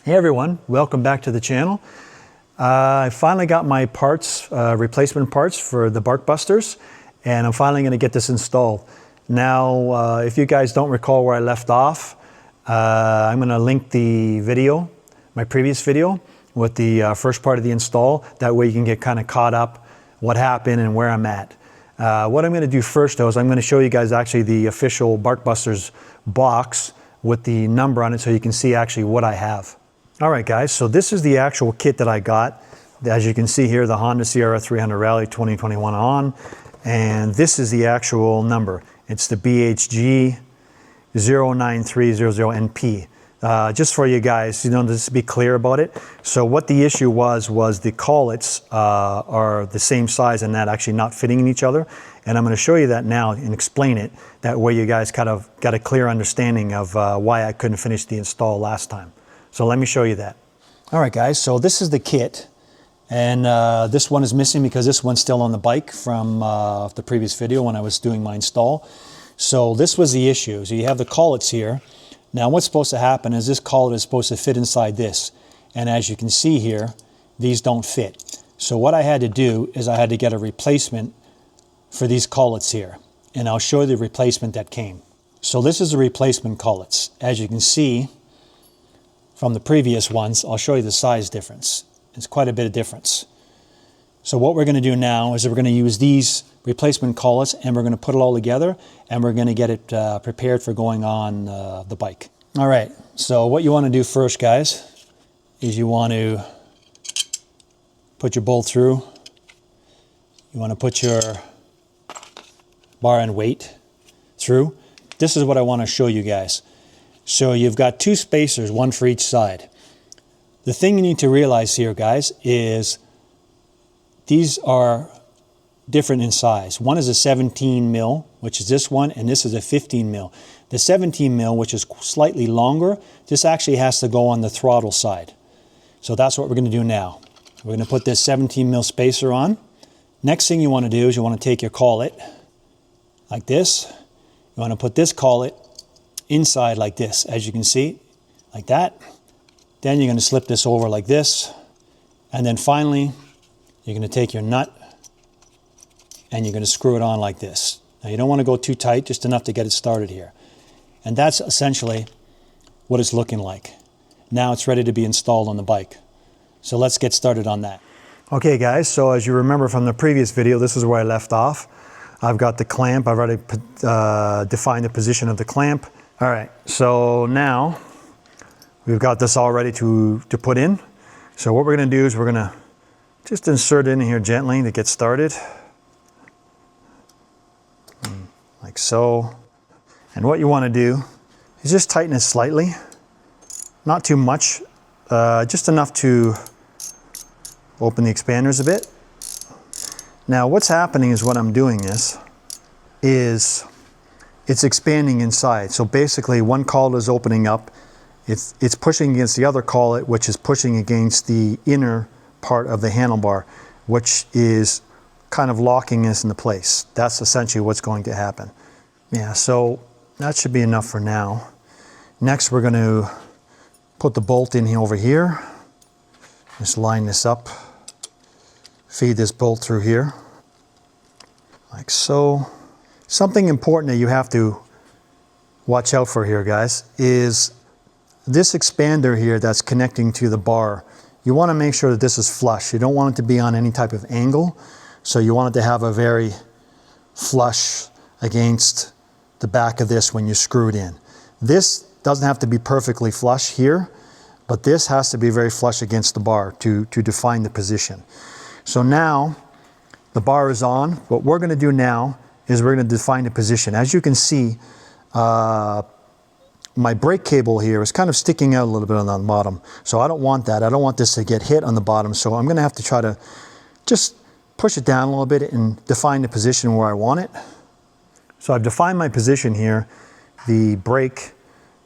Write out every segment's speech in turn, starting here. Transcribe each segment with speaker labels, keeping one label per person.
Speaker 1: Hey everyone, welcome back to the channel. I finally got my parts, replacement parts for the Barkbusters, and I'm finally going to get this installed. Now, if you guys don't recall where I left off, I'm going to link the video, my previous video, with the first part of the install. That way you can get kind of caught up what happened and where I'm at. What I'm going to do first though is I'm going to show you guys actually the official Barkbusters box with the number on it so you can see actually what I have. Alright guys, so this is the actual kit that I got. As you can see here, the Honda CRF300L Rally 2021 on, and this is the actual number. It's the BHG-09300NP. Just for you guys, just to be clear about it. So what the issue was the collets are the same size and that actually not fitting in each other. And I'm going to show you that now and explain it. That way you guys kind of got a clear understanding of why I couldn't finish the install last time. So let me show you that. All right guys, so this is the kit. And this one is missing because this one's still on the bike from the previous video when I was doing my install. So this was the issue. So you have the collets here. Now what's supposed to happen is this collet is supposed to fit inside this. And as you can see here, these don't fit. So what I had to do is I had to get a replacement for these collets here. And I'll show you the replacement that came. So this is the replacement collets. As you can see from the previous ones, I'll show you the size difference. It's quite a bit of difference. So what we're going to do now is we're going to use these replacement collets and we're going to put it all together and we're going to get it prepared for going on the bike. All right, so what you want to do first, guys, is you want to put your bolt through. You want to put your bar and weight through. This is what I want to show you guys. So you've got two spacers, one for each side. The thing you need to realize here, guys, is these are different in size. One is a 17 mil, which is this one, and this is a 15 mil. The 17 mil, which is slightly longer, this actually has to go on the throttle side. So that's what we're going to do now. We're going to put this 17 mil spacer on. Next thing you want to do is you want to take your collet like this. You want to put this collet inside like this, as you can see, like that. Then you're going to slip this over like this. And then finally, you're going to take your nut and you're going to screw it on like this. Now you don't want to go too tight, just enough to get it started here. And that's essentially what it's looking like. Now it's ready to be installed on the bike. So let's get started on that. Okay guys, so as you remember from the previous video, this is where I left off. I've got the clamp, I've already defined the position of the clamp. All right, so now we've got this all ready to put in. So what we're gonna do is we're gonna just insert it in here gently to get started. Like so. And what you wanna do is just tighten it slightly. Not too much, just enough to open the expanders a bit. Now what's happening is what I'm doing is it's expanding inside. So basically one collet is opening up. It's pushing against the other collet, which is pushing against the inner part of the handlebar, which is kind of locking us into place. That's essentially what's going to happen. Yeah, so that should be enough for now. Next, we're going to put the bolt in here over here. Just line this up. Feed this bolt through here, like so. Something important that you have to watch out for here, guys, is this expander here that's connecting to the bar. You want to make sure that this is flush. You don't want it to be on any type of angle. So you want it to have a very flush against the back of this when you screw it in. This doesn't have to be perfectly flush here, but this has to be very flush against the bar to define the position. So now the bar is on. What we're going to do now is we're going to define the position. As you can see, my brake cable here is kind of sticking out a little bit on the bottom. So I don't want that. I don't want this to get hit on the bottom. So I'm going to have to try to just push it down a little bit and define the position where I want it. So I've defined my position here. The brake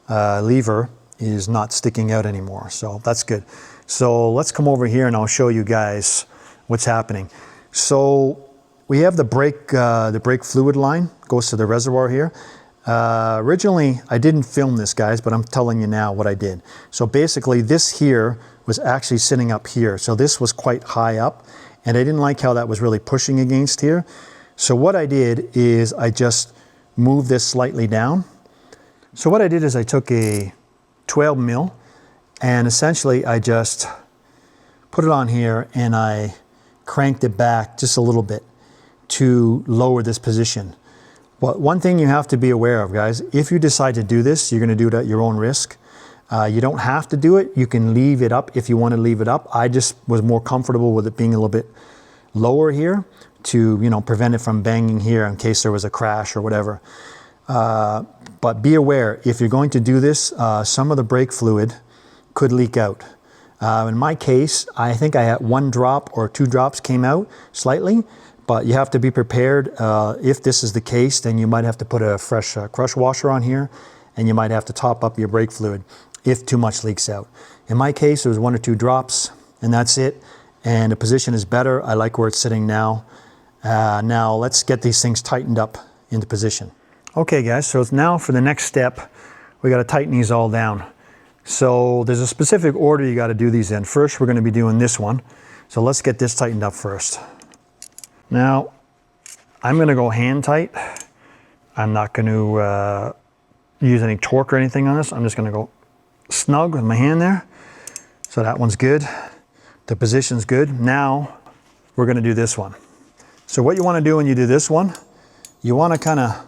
Speaker 1: lever is not sticking out anymore. So that's good. So let's come over here and I'll show you guys what's happening. So we have the brake fluid line, goes to the reservoir here. Originally, I didn't film this, guys, but I'm telling you now what I did. So basically, this here was actually sitting up here. So this was quite high up, and I didn't like how that was really pushing against here. So what I did is I just moved this slightly down. So what I did is I took a 12 mil, and essentially I just put it on here and I cranked it back just a little bit to lower this position. Well, one thing you have to be aware of, guys, if you decide to do this, you're going to do it at your own risk. You don't have to do it. You can leave it up if you want to leave it up. I just was more comfortable with it being a little bit lower here to, you know, prevent it from banging here in case there was a crash or whatever. But be aware, if you're going to do this, some of the brake fluid could leak out. In my case, I think I had 1 drop or 2 drops came out slightly, but you have to be prepared. If this is the case, then you might have to put a fresh crush washer on here, and you might have to top up your brake fluid if too much leaks out. In my case, it was 1 or 2 drops, and that's it. And the position is better. I like where it's sitting now. Now let's get these things tightened up into position. Okay, guys, so now for the next step, we got to tighten these all down. So there's a specific order you got to do these in. First, we're going to be doing this one. So let's get this tightened up first. Now, I'm going to go hand tight. I'm not going to use any torque or anything on this. I'm just going to go snug with my hand there. So that one's good. The position's good. Now, we're going to do this one. So what you want to do when you do this one, you want to kind of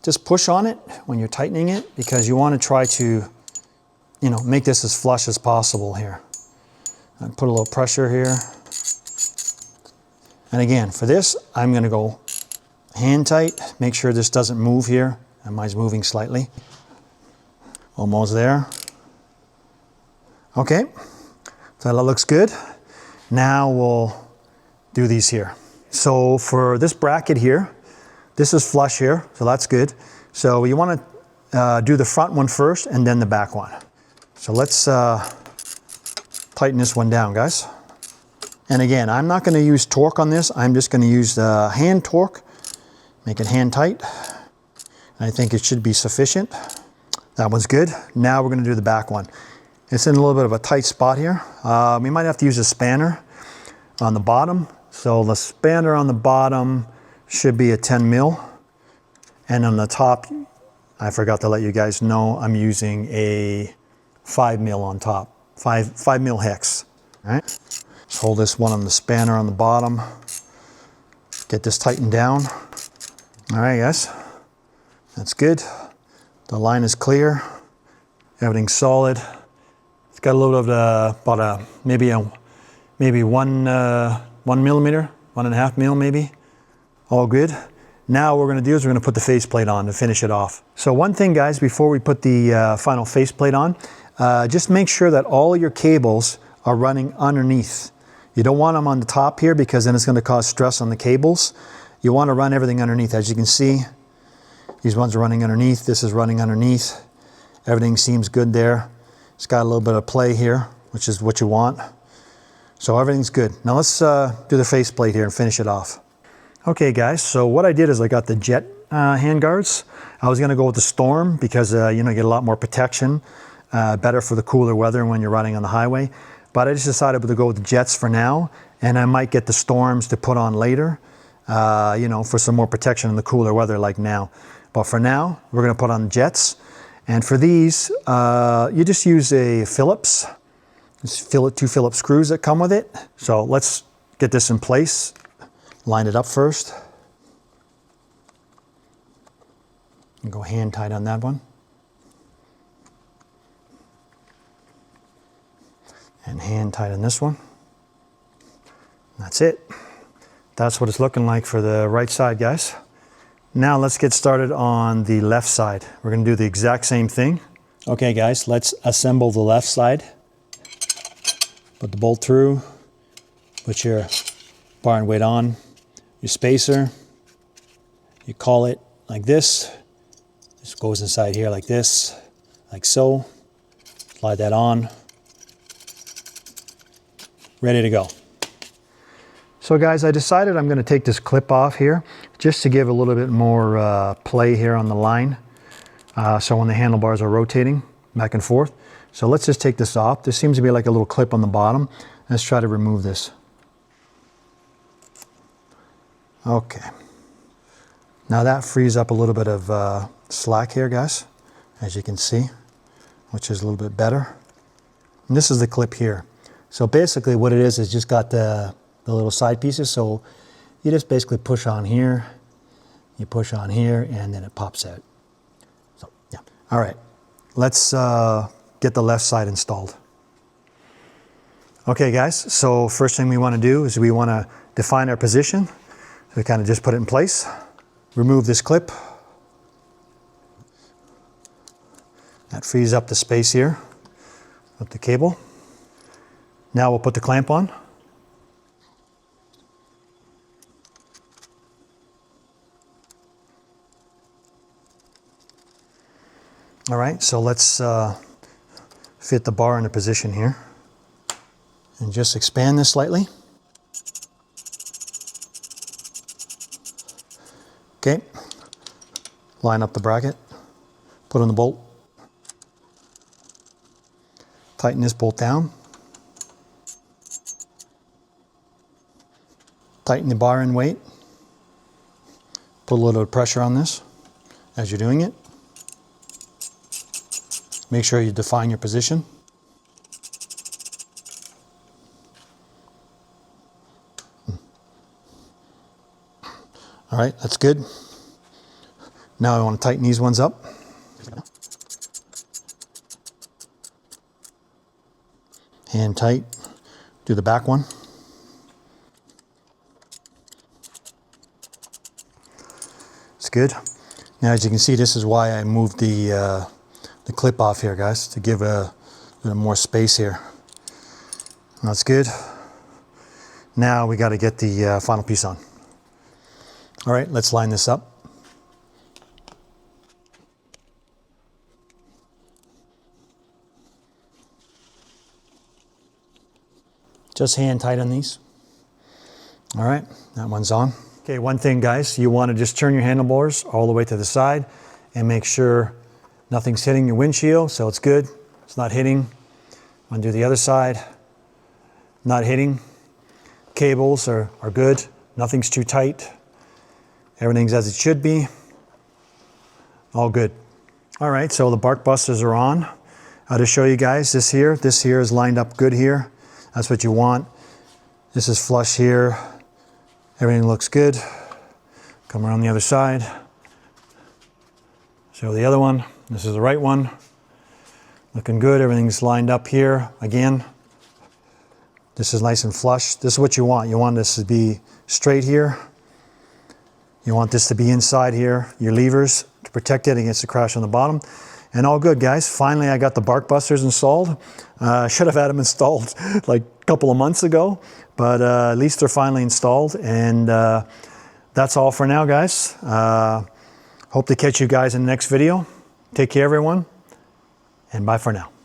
Speaker 1: just push on it when you're tightening it, because you want to try to, you know, make this as flush as possible here. And put a little pressure here. And again, for this, I'm going to go hand tight. Make sure this doesn't move here. And mine's moving slightly. Almost there. Okay, so that looks good. Now we'll do these here. So for this bracket here, this is flush here, so that's good. So you want to do the front one first and then the back one. So let's tighten this one down, guys. And again, I'm not going to use torque on this. I'm just going to use the hand torque. Make it hand tight. I think it should be sufficient. That one's good. Now we're going to do the back one. It's in a little bit of a tight spot here. We might have to use a spanner on the bottom. So the spanner on the bottom should be a 10 mil. And on the top, I forgot to let you guys know, I'm using a 5 mil on top. 5 mil hex. All right. Let's hold this one on the spanner on the bottom. Get this tightened down. All right, guys. That's good. The line is clear. Everything's solid. It's got a little bit of about maybe 1 millimeter, 1.5 mil maybe. All good. Now what we're going to do is we're going to put the faceplate on to finish it off. So one thing, guys, before we put the final faceplate on, just make sure that all your cables are running underneath. You don't want them on the top here because then it's going to cause stress on the cables. You want to run everything underneath. As you can see, these ones are running underneath. This is running underneath. Everything seems good there. It's got a little bit of play here, which is what you want. So everything's good. Now let's do the faceplate here and finish it off. Okay, guys, so what I did is I got the Jet handguards. I was going to go with the Storm because you know, you get a lot more protection, better for the cooler weather when you're riding on the highway. But I just decided to go with the Jets for now, and I might get the Storms to put on later, you know, for some more protection in the cooler weather like now. But for now, we're going to put on the Jets. And for these, you just use a Phillips. Just 2 Phillips screws that come with it. So let's get this in place. Line it up first. And go hand tight on that one. And hand tight on this one. That's it. That's what it's looking like for the right side, guys. Now let's get started on the left side. We're going to do the exact same thing. Okay, guys, let's assemble the left side. Put the bolt through. Put your bar and weight on. Your spacer, you collet like this. This goes inside here like this, like so. Slide that on. Ready to go. So guys, I decided I'm going to take this clip off here just to give a little bit more play here on the line. So when the handlebars are rotating back and forth. So let's just take this off. There seems to be like a little clip on the bottom. Let's try to remove this. Okay. Now that frees up a little bit of slack here, guys, as you can see, which is a little bit better. And this is the clip here. So basically what it is just got the little side pieces. So you just basically push on here, you push on here, and then it pops out. So yeah. All right, let's get the left side installed. Okay guys, so first thing we want to do is we want to define our position. So we kind of just put it in place. Remove this clip. That frees up the space here with the cable. Now we'll put the clamp on. All right, so let's fit the bar into position here. And just expand this slightly. Okay, line up the bracket, put on the bolt, tighten this bolt down, tighten the bar in weight, put a little pressure on this as you're doing it. Make sure you define your position. All right, that's good. Now I want to tighten these ones up. Hand tight. Do the back one. It's good. Now as you can see, this is why I moved the clip off here, guys, to give a little more space here. That's good. Now we got to get the final piece on. All right, let's line this up. Just hand tight on these. All right, that one's on. Okay, one thing guys, you want to just turn your handlebars all the way to the side and make sure nothing's hitting your windshield, so it's good. It's not hitting. Undo the other side. Not hitting. Cables are good. Nothing's too tight. Everything's as it should be. All good. All right, so the Barkbusters are on. I'll just show you guys this here is lined up good here. That's what you want. This is flush here. Everything looks good. Come around the other side. Show the other one. This is the right one. Looking good. Everything's lined up here again. This is nice and flush. This is what you want. You want this to be straight here. You want this to be inside here, your levers to protect it against the crash on the bottom. And all good, guys. Finally, I got the Barkbusters installed. Should have had them installed like a couple of months ago, but at least they're finally installed. And that's all for now, guys. Hope to catch you guys in the next video. Take care, everyone, and bye for now.